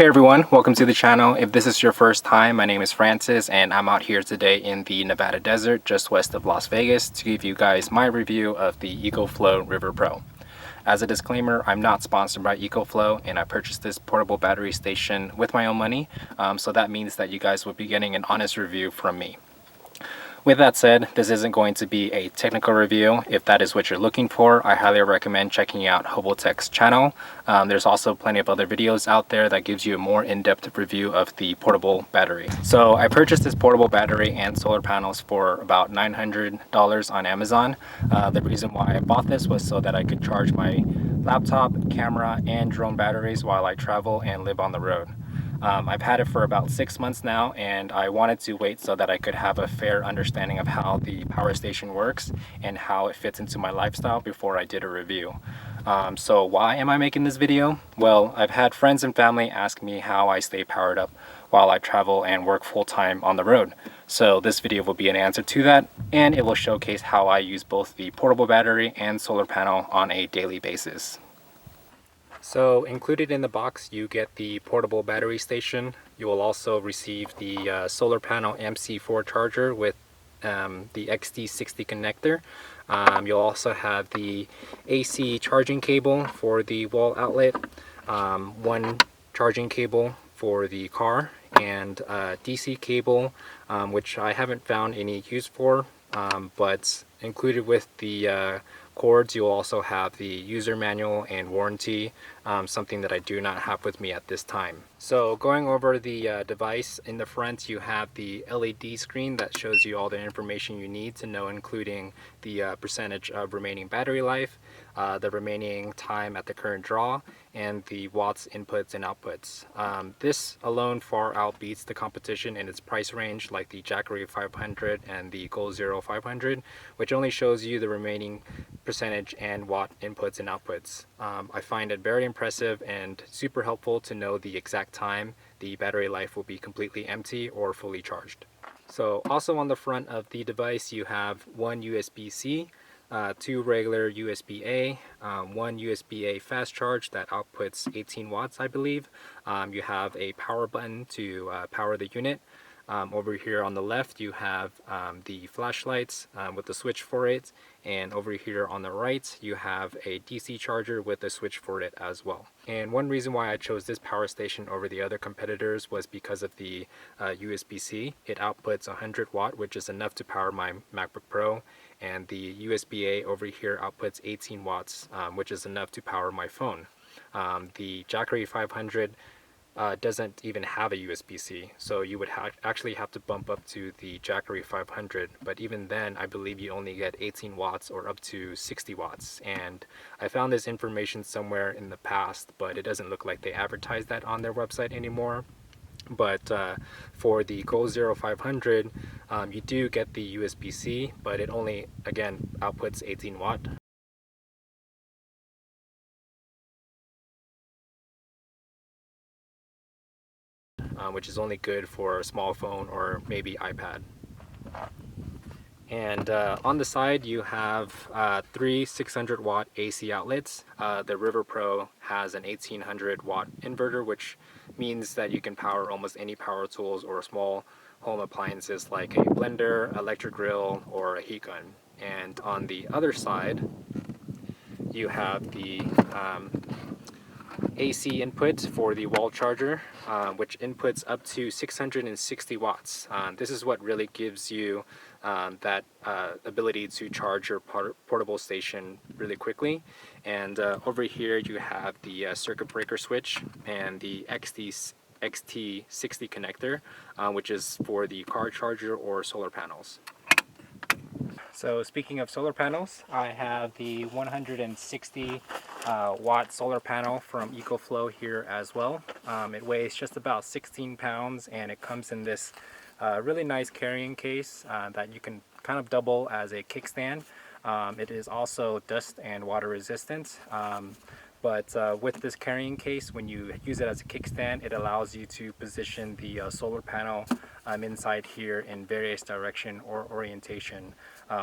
Hey everyone, welcome to the channel. If this is your first time, my name is Francis and I'm out here today in the Nevada desert just west of Las Vegas to give you guys my review of the EcoFlow River Pro. As a disclaimer, I'm not sponsored by EcoFlow and I purchased this portable battery station with my own money, so that means that you guys will be getting an honest review from me. With that said, this isn't going to be a technical review. If that is what you're looking for, I highly recommend checking out Hobotech's channel. There's also plenty of other videos out there that gives you a more in-depth review of the portable battery. So I purchased this portable battery and solar panels for about $900 on Amazon. The reason why I bought this was so that I could charge my laptop, camera, and drone batteries while I travel and live on the road. I've had it for about 6 months now, and I wanted to wait so that I could have a fair understanding of how the power station works and how it fits into my lifestyle before I did a review. So why am I making this video? Well, I've had friends and family ask me how I stay powered up while I travel and work full-time on the road. So this video will be an answer to that, and it will showcase how I use both the portable battery and solar panel on a daily basis. So included in the box you get the portable battery station. You will also receive the solar panel MC4 charger with the XT60 connector. You'll also have the AC charging cable for the wall outlet, one charging cable for the car, and a DC cable, which I haven't found any use for, but included with the cords you'll also have the user manual and warranty, something that I do not have with me at this time. So going over the device, in the front you have the LED screen that shows you all the information you need to know, including the percentage of remaining battery life, the remaining time at the current draw, and the watts inputs and outputs. This alone far outbeats the competition in its price range, like the Jackery 500 and the Goal Zero 500, which only shows you the remaining percentage and watt inputs and outputs. I find it very impressive and super helpful to know the exact time the battery life will be completely empty or fully charged. So also on the front of the device you have one USB-C, two regular USB-A, one USB-A fast charge that outputs 18 watts I believe. You have a power button to power the unit. Over here on the left you have the flashlights with the switch for it, and over here on the right you have a DC charger with a switch for it as well. And one reason why I chose this power station over the other competitors was because of the USB-C. It outputs 100 watt, which is enough to power my MacBook Pro, and the USB-A over here outputs 18 watts, which is enough to power my phone. The Jackery 500 doesn't even have a USB-C, so you would actually have to bump up to the Jackery 500, but even then I believe you only get 18 watts or up to 60 watts, and I found this information somewhere in the past, but it doesn't look like they advertise that on their website anymore. But for the Goal Zero 500 you do get the USB-C, but it only again outputs 18 watt. Which is only good for a small phone or maybe iPad. And on the side you have three 600 watt AC outlets. The River Pro has an 1800 watt inverter, which means that you can power almost any power tools or small home appliances like a blender, electric grill, or a heat gun. And on the other side you have the AC input for the wall charger, which inputs up to 660 watts. This is what really gives you that ability to charge your portable station really quickly. And over here you have the circuit breaker switch and the XT60 connector, which is for the car charger or solar panels. So speaking of solar panels, I have the 160 watt solar panel from EcoFlow here as well. It weighs just about 16 pounds and it comes in this really nice carrying case that you can kind of double as a kickstand. It is also dust and water resistant. But with this carrying case, when you use it as a kickstand, it allows you to position the solar panel inside here in various direction or orientation,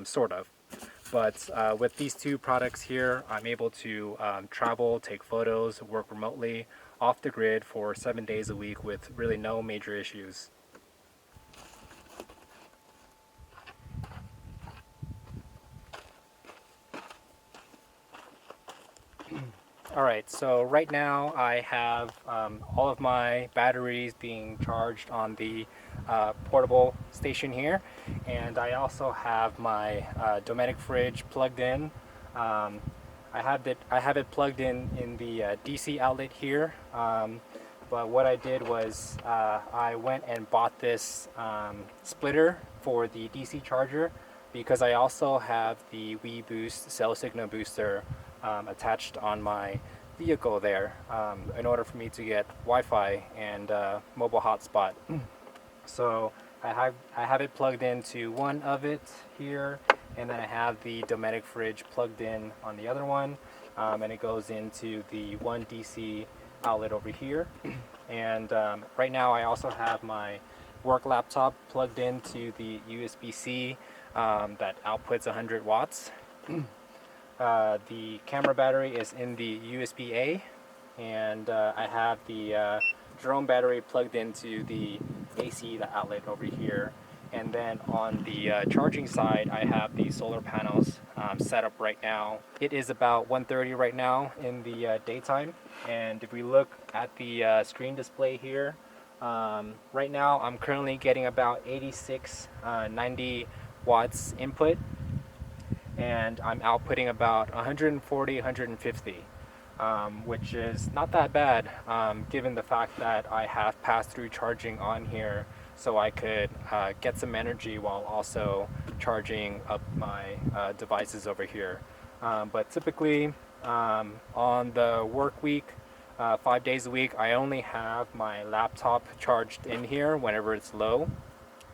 sort of. But with these two products here, I'm able to travel, take photos, work remotely off the grid for 7 days a week with really no major issues. Alright, so right now I have all of my batteries being charged on the portable station here, and I also have my Dometic fridge plugged in. I have it plugged in the DC outlet here, but what I did was I went and bought this splitter for the DC charger, because I also have the WeBoost cell signal booster attached on my vehicle there, in order for me to get Wi-Fi and mobile hotspot. So I have it plugged into one of it here, and then I have the Dometic fridge plugged in on the other one, and it goes into the one DC outlet over here. And right now I also have my work laptop plugged into the USB-C that outputs 100 watts. The camera battery is in the USB-A, and I have the drone battery plugged into the AC outlet over here. And then on the charging side, I have the solar panels set up right now. It is about 1:30 right now in the daytime, and if we look at the screen display here, right now I'm currently getting about 86, 90 watts input, and I'm outputting about 140, 150, which is not that bad, given the fact that I have pass-through charging on here, so I could get some energy while also charging up my devices over here. But typically on the work week, 5 days a week, I only have my laptop charged in here whenever it's low,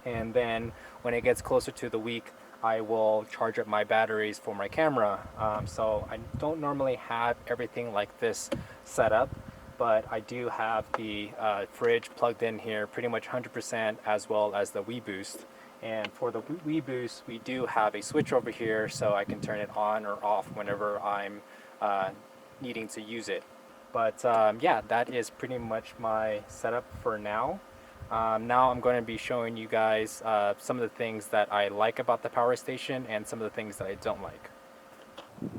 and then when it gets closer to the week, I will charge up my batteries for my camera. So I don't normally have everything like this set up, but I do have the fridge plugged in here pretty much 100%, as well as the WeBoost. And for the WeBoost, we do have a switch over here, so I can turn it on or off whenever I'm needing to use it. But yeah, that is pretty much my setup for now. Now I'm going to be showing you guys some of the things that I like about the power station and some of the things that I don't like.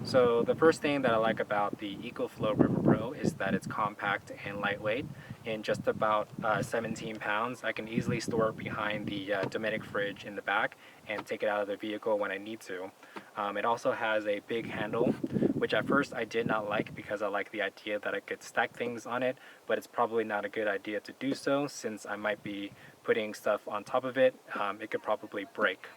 So the first thing that I like about the EcoFlow River Pro is that it's compact and lightweight. In just about 17 pounds, I can easily store it behind the Dometic fridge in the back and take it out of the vehicle when I need to. It also has a big handle, which at first I did not like because I like the idea that I could stack things on it, but it's probably not a good idea to do so since I might be putting stuff on top of it. It could probably break.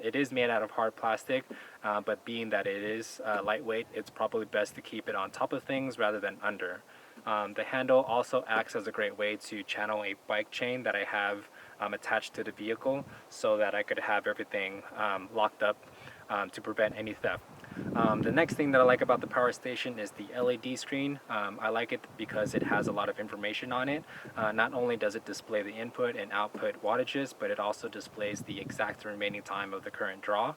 It is made out of hard plastic, but being that it is lightweight, it's probably best to keep it on top of things rather than under. The handle also acts as a great way to channel a bike chain that I have attached to the vehicle, so that I could have everything locked up to prevent any theft. The next thing that I like about the power station is the LED screen. I like it because it has a lot of information on it. Not only does it display the input and output wattages, but it also displays the exact remaining time of the current draw.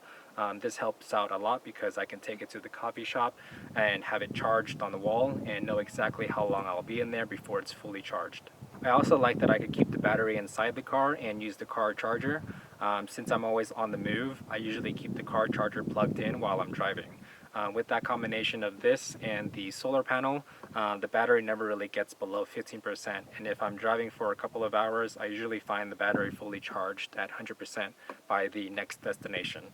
This helps out a lot because I can take it to the coffee shop and have it charged on the wall and know exactly how long I'll be in there before it's fully charged. I also like that I could keep the battery inside the car and use the car charger. Since I'm always on the move, I usually keep the car charger plugged in while I'm driving. With that combination of this and the solar panel, the battery never really gets below 15%, and if I'm driving for a couple of hours, I usually find the battery fully charged at 100% by the next destination.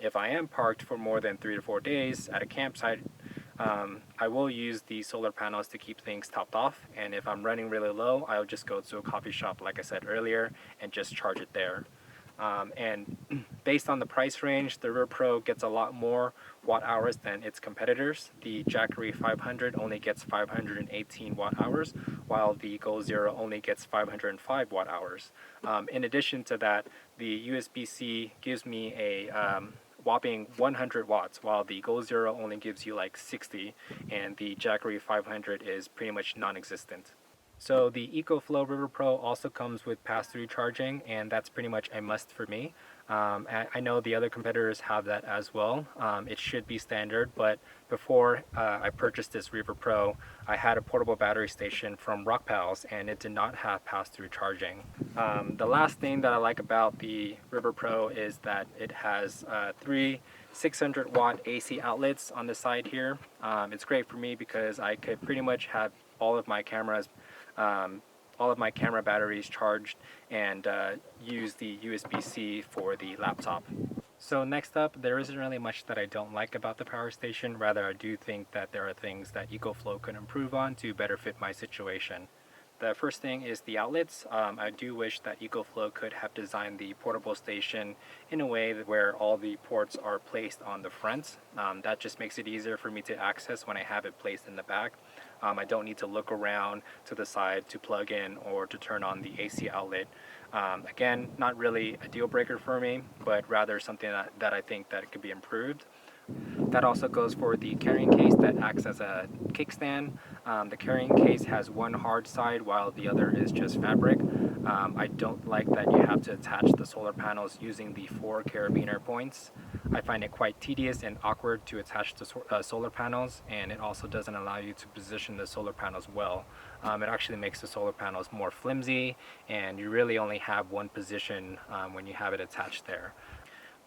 If I am parked for more than 3 to 4 days at a campsite, I will use the solar panels to keep things topped off, and if I'm running really low, I'll just go to a coffee shop like I said earlier and just charge it there. And based on the price range, the River Pro gets a lot more watt hours than its competitors. The Jackery 500 only gets 518 watt hours, while the Goal Zero only gets 505 watt hours. In addition to that, the USB-C gives me a whopping 100 watts, while the Goal Zero only gives you like 60, and the Jackery 500 is pretty much non-existent. So the EcoFlow River Pro also comes with pass-through charging, and that's pretty much a must for me. I know the other competitors have that as well. It should be standard, but before I purchased this River Pro, I had a portable battery station from Rockpals, and it did not have pass-through charging. The last thing that I like about the River Pro is that it has three 600-watt AC outlets on the side here. It's great for me because I could pretty much have all of my cameras all of my camera batteries charged and use the USB-C for the laptop. So next up, there isn't really much that I don't like about the power station. Rather, I do think that there are things that EcoFlow could improve on to better fit my situation. The first thing is the outlets. I do wish that EcoFlow could have designed the portable station in a way where all the ports are placed on the front. That just makes it easier for me to access when I have it placed in the back. I don't need to look around to the side to plug in or to turn on the AC outlet. Again, not really a deal breaker for me, but rather something that I think that it could be improved. That also goes for the carrying case that acts as a kickstand. The carrying case has one hard side while the other is just fabric. I don't like that you have to attach the solar panels using the 4 carabiner points. I find it quite tedious and awkward to attach the solar panels, and it also doesn't allow you to position the solar panels well. It actually makes the solar panels more flimsy, and you really only have one position when you have it attached there.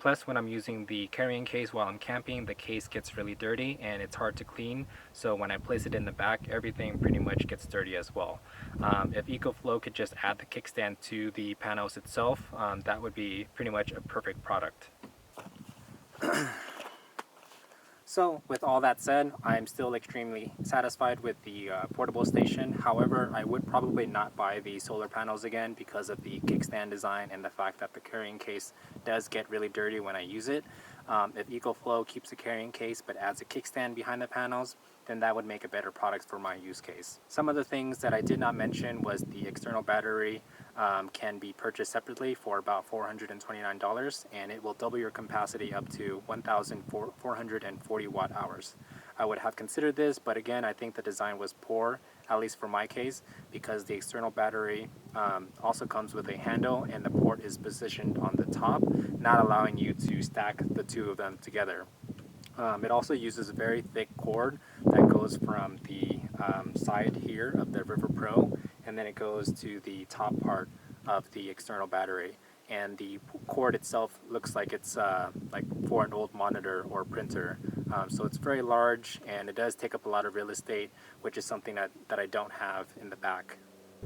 Plus, when I'm using the carrying case while I'm camping, the case gets really dirty and it's hard to clean. So when I place it in the back, everything pretty much gets dirty as well. If EcoFlow could just add the kickstand to the panels itself, that would be pretty much a perfect product. So with all that said, I'm still extremely satisfied with the portable station. However, I would probably not buy the solar panels again because of the kickstand design and the fact that the carrying case does get really dirty when I use it. If EcoFlow keeps the carrying case but adds a kickstand behind the panels, then that would make a better product for my use case. Some of the things that I did not mention was the external battery can be purchased separately for about $429, and it will double your capacity up to 1,440 watt hours. I would have considered this, but again, I think the design was poor, at least for my case, because the external battery also comes with a handle and the port is positioned on the top, not allowing you to stack the two of them together. It also uses a very thick cord that goes from the side here of the River Pro, and then it goes to the top part of the external battery. And the cord itself looks like it's like for an old monitor or printer. So it's very large, and it does take up a lot of real estate, which is something that I don't have in the back.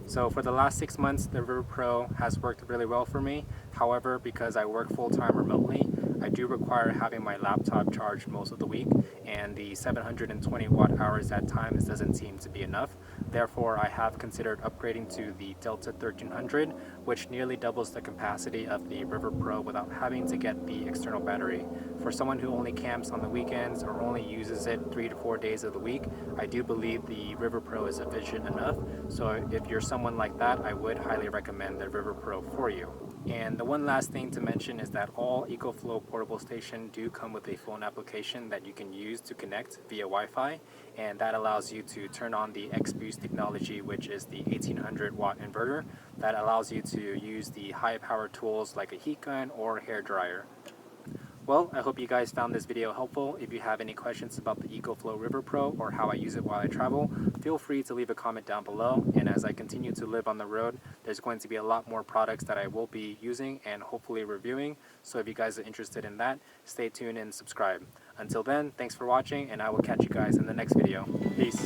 So for the last 6 months, the River Pro has worked really well for me. However, because I work full-time remotely, I do require having my laptop charged most of the week, and the 720 watt hours at times doesn't seem to be enough. Therefore, I have considered upgrading to the Delta 1300, which nearly doubles the capacity of the River Pro without having to get the external battery. For someone who only camps on the weekends or only uses it 3 to 4 days of the week, I do believe the River Pro is efficient enough. So if you're someone like that, I would highly recommend the River Pro for you. And the one last thing to mention is that all EcoFlow portable stations do come with a phone application that you can use to connect via Wi-Fi, and that allows you to turn on the X-Boost technology, which is the 1800 watt inverter that allows you to use the high power tools like a heat gun or hair dryer. Well, I hope you guys found this video helpful. If you have any questions about the EcoFlow River Pro or how I use it while I travel, feel free to leave a comment down below. And as I continue to live on the road, there's going to be a lot more products that I will be using and hopefully reviewing. So if you guys are interested in that, stay tuned and subscribe. Until then, thanks for watching, and I will catch you guys in the next video. Peace.